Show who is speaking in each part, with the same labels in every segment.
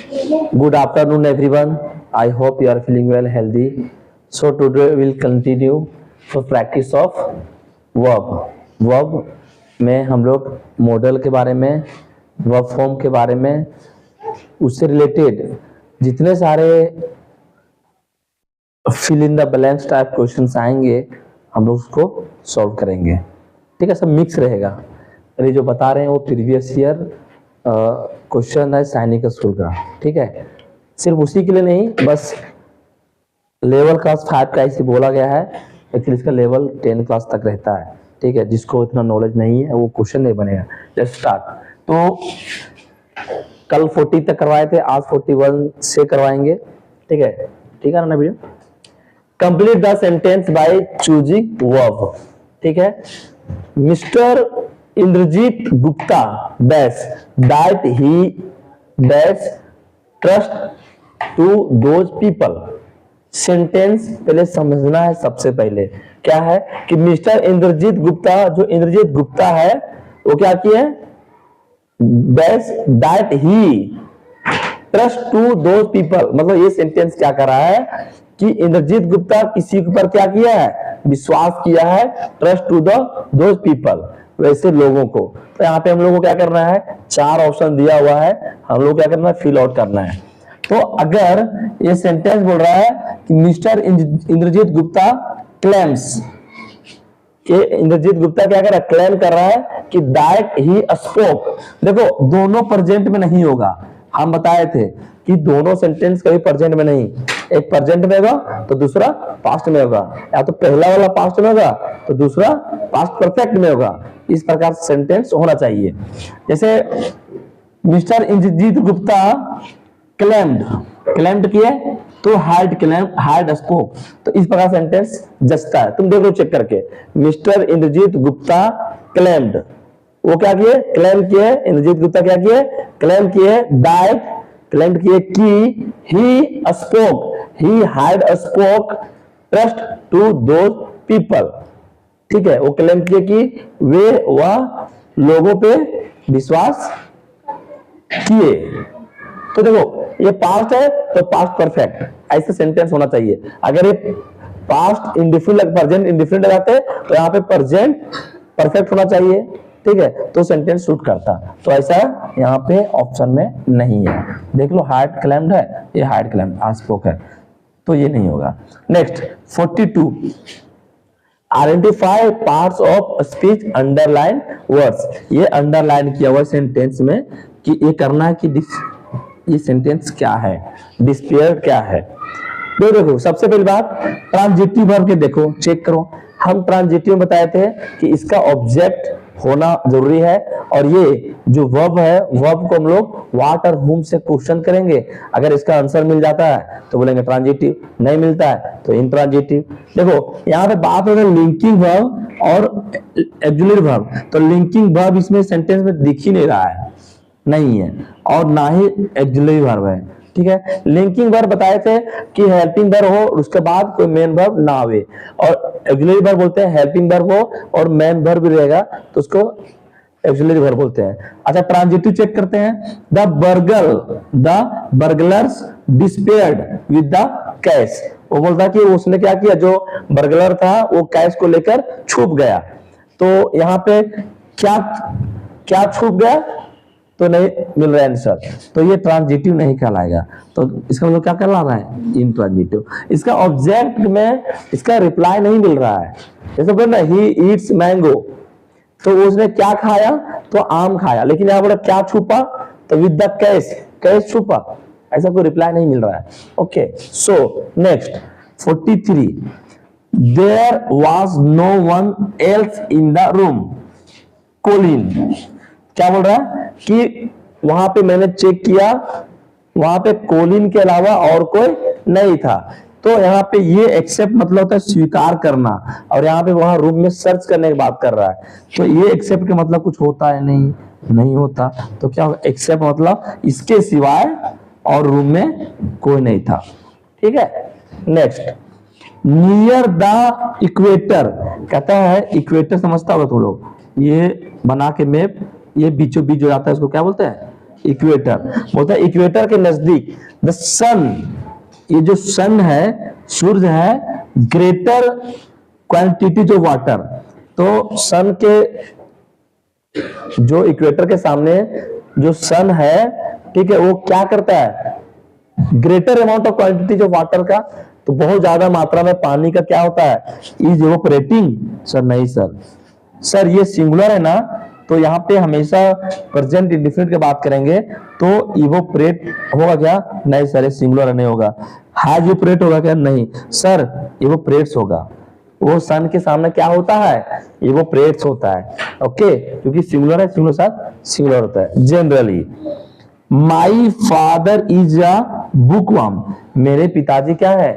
Speaker 1: Good afternoon, everyone. I hope you are feeling well, healthy. So today we will continue for practice of verb. Verb में हम लोग model के बारे में, verb form के बारे में, उससे रिलेटेड जितने सारे fill in the blanks type questions आएंगे हम लोग उसको सॉल्व करेंगे। ठीक है, सब मिक्स रहेगा। ये जो बता रहे हैं वो प्रीवियस ईयर क्वेश्चन है सैनिक स्कूल का। ठीक है, सिर्फ उसी के लिए नहीं, बस लेवल क्लास 5 का इसे बोला गया है, एक्चुअली इसका लेवल 10 क्लास तक रहता है। ठीक है, जिसको इतना नॉलेज नहीं है वो क्वेश्चन नहीं बनेगा। Let's start. तो कल 40 तक करवाए थे, आज 41 से करवाएंगे। ठीक है, ठीक है ना भैया। Complete the sentence by choosing verb. ठीक है, mister Indrajit Gupta dash that he dash trust to those people. Sentence पहले समझना है। सबसे पहले क्या है कि मिस्टर इंद्रजीत गुप्ता, जो इंद्रजीत गुप्ता है वो क्या किए, dash that he trust to those people. मतलब ये सेंटेंस क्या कर रहा है कि इंद्रजीत गुप्ता किसी के ऊपर क्या किया है, विश्वास किया है, ट्रस्ट टू दोज पीपल, वैसे लोगों को। तो यहाँ पे हम लोग को क्या करना है, 4 ऑप्शन दिया हुआ है, हम लोग क्या करना है, फिल आउट करना है। तो अगर ये सेंटेंस बोल रहा है कि मिस्टर इंद्रजीत गुप्ता क्लेम्स, कि इंद्रजीत गुप्ता क्या कर रहा है, क्लेम कर रहा है कि दैट ही स्पोक। देखो दोनों प्रेजेंट में नहीं होगा, हम बताए थे कि दोनों सेंटेंस कभी प्रेजेंट में नहीं, एक प्रेजेंट में होगा तो दूसरा पास्ट में होगा, या तो पहला वाला पास्ट में होगा तो दूसरा पास्ट परफेक्ट में होगा। इस प्रकार सेंटेंस होना चाहिए। जैसे मिस्टर इंद्रजीत गुप्ता क्लेम्ड किए तो हैड स्पोक, तो इस प्रकार सेंटेंस जचता है। तुम देख लो चेक करके, मिस्टर इंद्रजीत गुप्ता क्लेम्ड, वो क्या किए, क्लेम किए, इंद्रजीत गुप्ता क्या किए, क्लेम किए दैट, क्लेम किए कि he spoke, he had spoke trust to those people. ठीक है, वो क्लेम किए कि वे वह लोगों पे विश्वास किए। तो देखो ये पास्ट है तो पास्ट परफेक्ट, ऐसे सेंटेंस होना चाहिए। अगर ये पास्ट इंडिफरेंट प्रेजेंट इंडिफरेंट लगाते तो यहाँ पे प्रेजेंट परफेक्ट होना चाहिए। ठीक है, तो सेंटेंस सूट करता, तो ऐसा यहाँ पे ऑप्शन में नहीं है। देख लो हार्ड क्लेम्ड है, ये हार्ड क्लेम्ड स्पोक है, तो ये नहीं होगा। Next 42, identify parts of speech underline words. ये अंडरलाइन किया हुआ सेंटेंस में कि ये करना है कि ये सेंटेंस क्या है, डिस्पेयर क्या है। तो देखो सबसे पहली बात ट्रांजिटिव वर्ब के देखो, चेक करो। हम ट्रांजिटिव में बताए थे कि इसका ऑब्जेक्ट होना जरूरी है, और ये जो वर्ब है, वर्ब को हम लोग व्हाट और हुम से क्वेश्चन करेंगे। अगर इसका आंसर मिल जाता है तो बोलेंगे ट्रांजिटिव, नहीं मिलता है तो इंट्रांजिटिव। देखो यहाँ पे बात हो रही है लिंकिंग वर्ब और ऑक्सिलरी वर्ब, तो लिंकिंग वर्ब इसमें सेंटेंस में दिख ही नहीं रहा है, नहीं है, और ना ही ऑक्सिलरी वर्ब है। ठीक है, लिंकिंग वर्ब बताए थे कि हेल्पिंग वर्ब हो उसके बाद कोई मेन वर्ब ना आवे, और ऑक्सिलरी वर्ब बोलते हैं हेल्पिंग वर्ब हो और मेन वर्ब भी रहेगा तो उसको ऑक्सिलरी वर्ब बोलते हैं। अच्छा ट्रांजिटिव चेक करते हैं। The burglars despaired with the cash. वो बोलता कि उसने क्या किया, जो बर्गलर था वो कैश को लेकर छुप गया। तो यहाँ पे क्या क्या छुप गया, तो नहीं मिल रहा है आंसर, तो ये ट्रांजिटिव नहीं कहलाएगा। तो इसका मतलब क्या कहलाना है, इंट्रांजिटिव। इसका ऑब्जेक्ट में इसका रिप्लाई नहीं मिल रहा है। जैसे बोले ना ही ईट्स मैंगो, तो उसने क्या खाया, तो आम खाया, लेकिन यहाँ बोला क्या छुपा, तो विद द कैश, कैश छुपा, ऐसा कोई रिप्लाई नहीं मिल रहा है। Okay, so next 43, there was no one else in the room. Colin क्या बोल रहा है कि वहां पे मैंने चेक किया, वहां पे कोलिन के अलावा और कोई नहीं था। तो यहाँ पे ये एक्सेप्ट मतलब होता है स्वीकार करना, और यहाँ पे वहां रूम में सर्च करने की बात कर रहा है। तो ये एक्सेप्ट का मतलब कुछ होता है, नहीं होता। तो क्या एक्सेप्ट मतलब इसके सिवाय और रूम में कोई नहीं था। ठीक है, नेक्स्ट नियर द इक्वेटर, कहता है इक्वेटर समझता होगा तुम लोग, ये बना के मैप, ये बीचों बीच जो जाता है उसको क्या बोलते हैं, इक्वेटर, बोलता है इक्वेटर के नजदीक द सन, ये जो सन है, सूर्य है, ग्रेटर क्वांटिटीज ऑफ वाटर, तो सन के जो इक्वेटर के सामने जो सन है, ठीक है, वो क्या करता है, greater amount of quantities of water का, तो बहुत ज्यादा मात्रा में पानी का क्या होता है, इज इवेपोरेटिंग। सर नहीं सर ये सिंगुलर है ना, तो यहाँ पे हमेशा प्रेजेंट इंडेफिनिट की बात करेंगे तो इवोपरेट होगा क्या, नहीं सर ये सिंगुलर नहीं होगा। हैज इवोपरेट होगा क्या, नहीं सर इवोपरेट्स होगा। वो सन के सामने क्या होता है, इवोपरेट्स होता है। ओके, क्योंकि सिंगुलर है, सिंगुलर साथ सिंगुलर होता है generally. My father is a bookworm, मेरे पिताजी क्या है,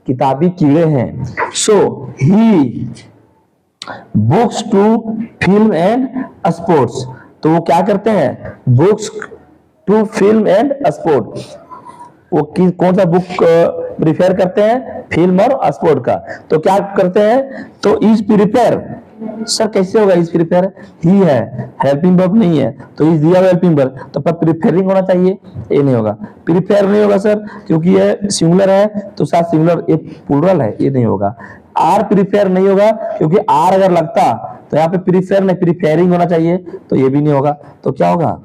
Speaker 1: किताबी कीड़े हैं। So he books to film and sports, तो वो क्या करते हैं, books to film and sport, वो कौन सा बुक प्रिफेयर करते हैं, फिल्म और स्पोर्ट का। तो क्या करते हैं, तो इज प्रिपेयर, सर कैसे होगा इज प्रिपेयर, ही है, हेल्पिंग वर्ब नहीं है, तो इज दिया हेल्पिंग वर्ब, तो पर प्रिपेयरिंग होना चाहिए, ये नहीं होगा, प्रिपेयर नहीं होगा सर, क्योंकि ये सिंगुलर है तो साथ सिंगुलर, ये प्लूरल है, ये नहीं होगा। आर प्रिपेयर नहीं होगा, क्योंकि आर अगर लगता तो यहाँ पे प्रिफेयर नहीं, प्रिपेयरिंग होना चाहिए, तो ये भी नहीं होगा, तो क्या होगा,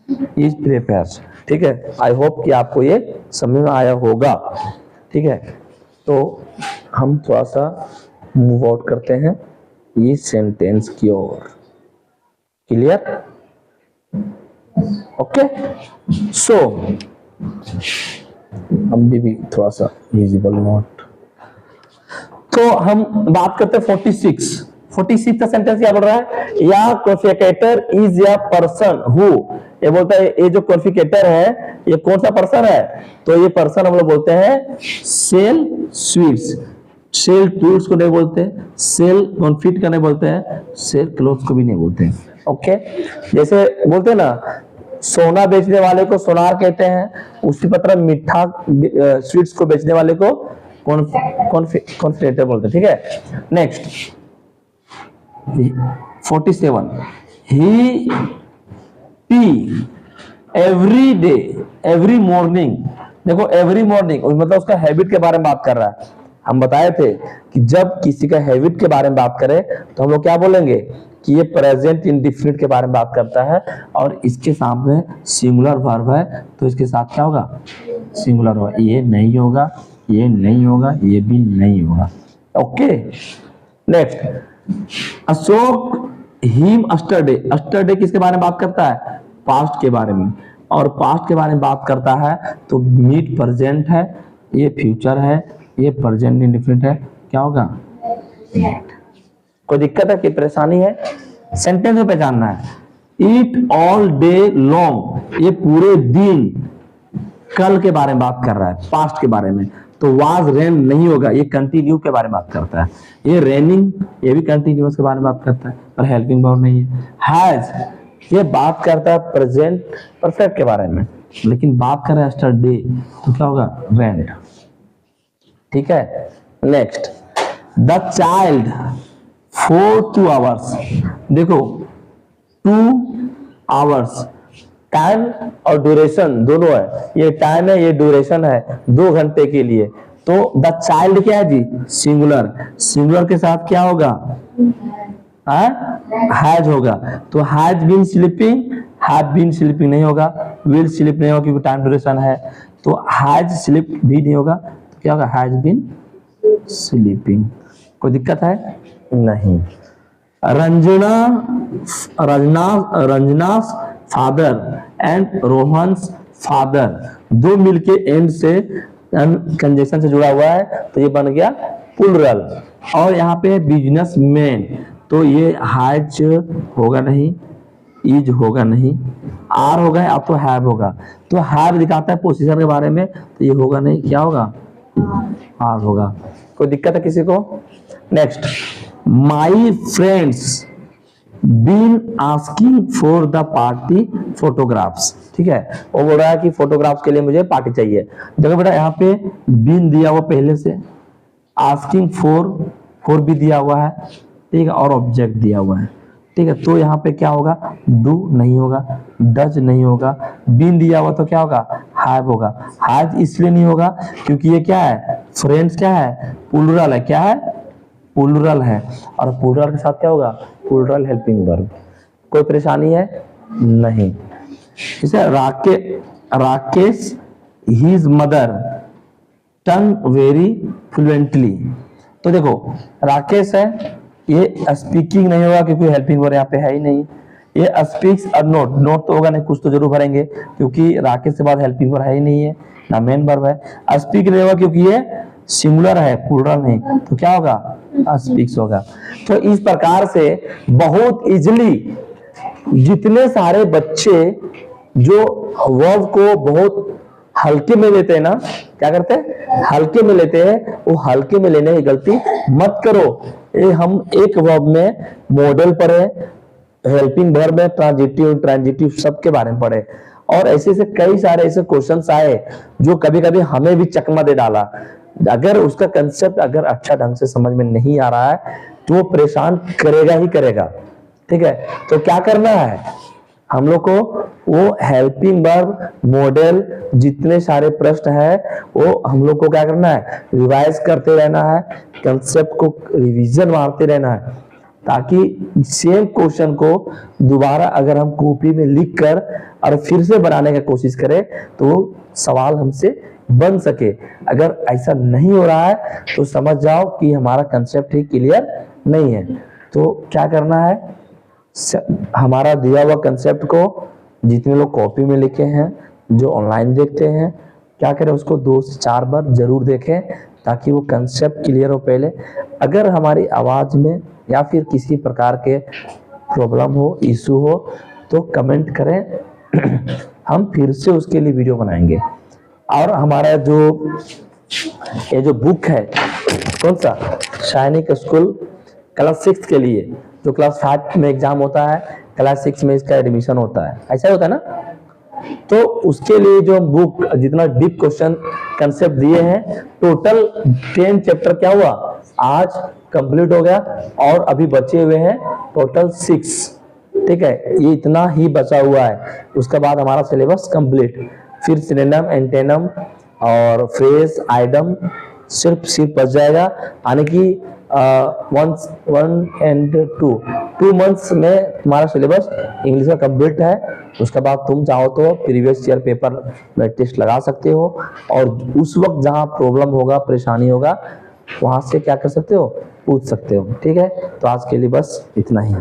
Speaker 1: इज प्रिपेयर। ठीक है, आई होप कि आपको ये समझ में आया होगा। ठीक है, तो हम थोड़ा सा मूव आउट करते हैं इस सेंटेंस की ओर। Clear, okay. सो हम भी थोड़ा सा विजिबल नोट, तो हम बात करते हैं 46 का सेंटेंस क्या बोल रहा है, या क्वालिफिकेटर इज या पर्सन हु, ये बोलता है ये जो क्वालिफिकेटर है ये कौन सा पर्सन है, तो ये पर्सन हम लोग बोलते हैं सेल स्वीट्स, सेल टूल्स को नहीं बोलते, सेल कॉन्फिट का नहीं बोलते हैं, सेल क्लोथ्स को भी नहीं बोलते हैं। ओके, जैसे बोलते हैं ना सोना बेचने वाले को सोनार कहते हैं, उसी तरह मीठा स्वीट्स को बेचने वाले को कॉन्फिडेंटर बोलते हैं। ठीक है, next 47, he pee every day every morning, देखो एवरी मॉर्निंग मतलब उसका हैबिट के बारे में बात कर रहा है। हम बताए थे कि जब किसी का हैबिट के बारे में बात करें तो हम लोग क्या बोलेंगे कि ये प्रेजेंट इंडेफिनिट के बारे में बात करता है, और इसके सामने सिंगुलर वर्ब है, तो इसके साथ क्या होगा, सिंगुलर होगा, ये नहीं होगा, ये नहीं होगा, ये भी नहीं होगा। ओके, नेक्स्ट अशोक हिम अस्टरडे, अस्टरडे किसके बारे में बात करता है, पास्ट के बारे में, और पास्ट के बारे में बात करता है तो मीट प्रेजेंट है, ये फ्यूचर है, ये प्रेजेंट इंडेफिनिट है, क्या होगा, कोई दिक्कत है कि परेशानी है, सेंटेंस में पहचानना है। ईट ऑल डे लॉन्ग, ये पूरे दिन, कल के बारे में बात कर रहा है, पास्ट के बारे में, तो वाज रेन नहीं होगा, ये कंटिन्यू के बारे में बात करता है, ये रेनिंग ये भी कंटिन्यूअस के बारे में बात करता है, पर हेल्पिंग वर्ब नहीं है। हैज ये बात करता है प्रेजेंट परफेक्ट के बारे में, लेकिन बात कर रहा है यस्टरडे, तो क्या होगा, रेंड। ठीक है, next the child for 2 hours, देखो 2 आवर्स टाइम और ड्यूरेशन दोनों है, ये टाइम है ये ड्यूरेशन है, 2 घंटे के लिए, तो द चाइल्ड क्या है जी, सिंगुलर, सिंगुलर के साथ क्या होगा, हैज होगा, तो has been sleeping, have been sleeping नहीं होगा, विल स्लीप नहीं होगा क्योंकि टाइम ड्यूरेशन है, तो हैज स्लीप भी नहीं होगा, तो क्या होगा, हैज बीन स्लीपिंग। कोई दिक्कत है नहीं। Ranjana father and Rohan's father, दो मिलके एंड से कंजक्शन से जुड़ा हुआ है, तो ये बन गया प्लूरल। और यहाँ पे बिजनेस मैन, तो ये हैज होगा नहीं, इज होगा नहीं, आर होगा या तो हैव होगा, तो हैव दिखाता है पोजीशन के बारे में, तो ये होगा नहीं, क्या होगा, आर होगा। कोई दिक्कत है किसी को? Next, my friends been asking for the party photographs, ठीक है, वो बोल रहा है कि फोटोग्राफ्स के लिए मुझे पार्टी चाहिए। देखो बेटा यहाँ पे बीन दिया हुआ पहले से, आस्किंग फॉर भी दिया हुआ है, ठीक है, और ऑब्जेक्ट दिया हुआ है, ठीक है, तो यहाँ पे क्या होगा, डू नहीं होगा, डज नहीं होगा, बीन दिया हुआ तो क्या होगा, हैव होगा। हैज इसलिए नहीं होगा क्योंकि ये क्या है, फ्रेंड्स क्या है, प्लूरल है, क्या है, प्लूरल है, और प्लूरल के साथ क्या होगा, प्लूरल हेल्पिंग वर्ब। कोई परेशानी है नहीं। जैसे Rakesh his mother tongue very fluently, तो देखो राकेश है, ये स्पीकिंग नहीं होगा क्योंकि हेल्पिंग वर्ब यहाँ पे है ही नहीं। ये स्पीक्स और नोट, नोट तो होगा नहीं, कुछ तो जरूर भरेंगे क्योंकि राकेश के बाद हेल्पिंग वर्ब है ही नहीं है, ना मेन वर्ब है। स्पीक नहीं होगा क्योंकि ये सिंगुलर है, प्लूरल नहीं, तो क्या होगा, स्पीक्स होगा। तो इस प्रकार से बहुत इजीली जितने सारे बच्चे जो वर्ब को बहुत हल्के में लेते हैं ना, क्या करते हैं, हल्के में लेते हैं, वो हल्के में लेने की गलती मत करो। ये हम एक वर्ब में मॉडल पढ़े, हेल्पिंग वर्ब में ट्रांजिटिव ट्रांजिटिव सब के बारे में पढ़े, और ऐसे से कई सारे ऐसे क्वेश्चंस आए जो कभी कभी हमें भी चकमा दे डाला। अगर उसका कंसेप्ट अगर अच्छा ढंग से समझ में नहीं आ रहा है तो वो परेशान करेगा ही करेगा। ठीक है, तो क्या करना है हम लोग को, वो हेल्पिंग वर्ब मॉडल जितने सारे प्रश्न है वो हम लोग को क्या करना है, रिवाइज करते रहना है, कंसेप्ट को रिवीजन मारते रहना है, ताकि सेम क्वेश्चन को दोबारा अगर हम कॉपी में लिख कर और फिर से बनाने की कोशिश करें तो सवाल हमसे बन सके। अगर ऐसा नहीं हो रहा है तो समझ जाओ कि हमारा कंसेप्ट ही क्लियर नहीं है। तो क्या करना है, हमारा दिया हुआ कंसेप्ट को जितने लोग कॉपी में लिखे हैं, जो ऑनलाइन देखते हैं, क्या करें, उसको 2 से 4 बार जरूर देखें ताकि वो कंसेप्ट क्लियर हो पहले। अगर हमारी आवाज में या फिर किसी प्रकार के प्रॉब्लम हो, इशू हो तो कमेंट करें हम फिर से उसके लिए वीडियो बनाएंगे। और हमारा ये जो बुक है, कौन सा, सैनिक स्कूल क्लास 6 के लिए, जो क्लास 5 में एग्जाम होता है, क्लास 6 में इसका एडमिशन होता है, ऐसा होता है ना। तो उसके लिए जो बुक जितना डीप क्वेश्चन कंसेप्ट दिए हैं, टोटल 10 चैप्टर क्या हुआ, आज कंप्लीट हो गया, और अभी बचे हुए हैं टोटल 6। ठीक है, ये इतना ही बचा हुआ है, उसके बाद हमारा सिलेबस कंप्लीट। फिर सिनोनिम, एंटोनिम और फ्रेज, आइटम सिर्फ बच जाएगा, यानी कि 1 and 2 मंथ्स में तुम्हारा सिलेबस इंग्लिश का कंप्लीट है। उसके बाद तुम चाहो तो प्रीवियस ईयर पेपर में टेस्ट लगा सकते हो, और उस वक्त जहां प्रॉब्लम होगा, परेशानी होगा, वहां से क्या कर सकते हो, पूछ सकते हो। ठीक है, तो आज के लिए बस इतना ही।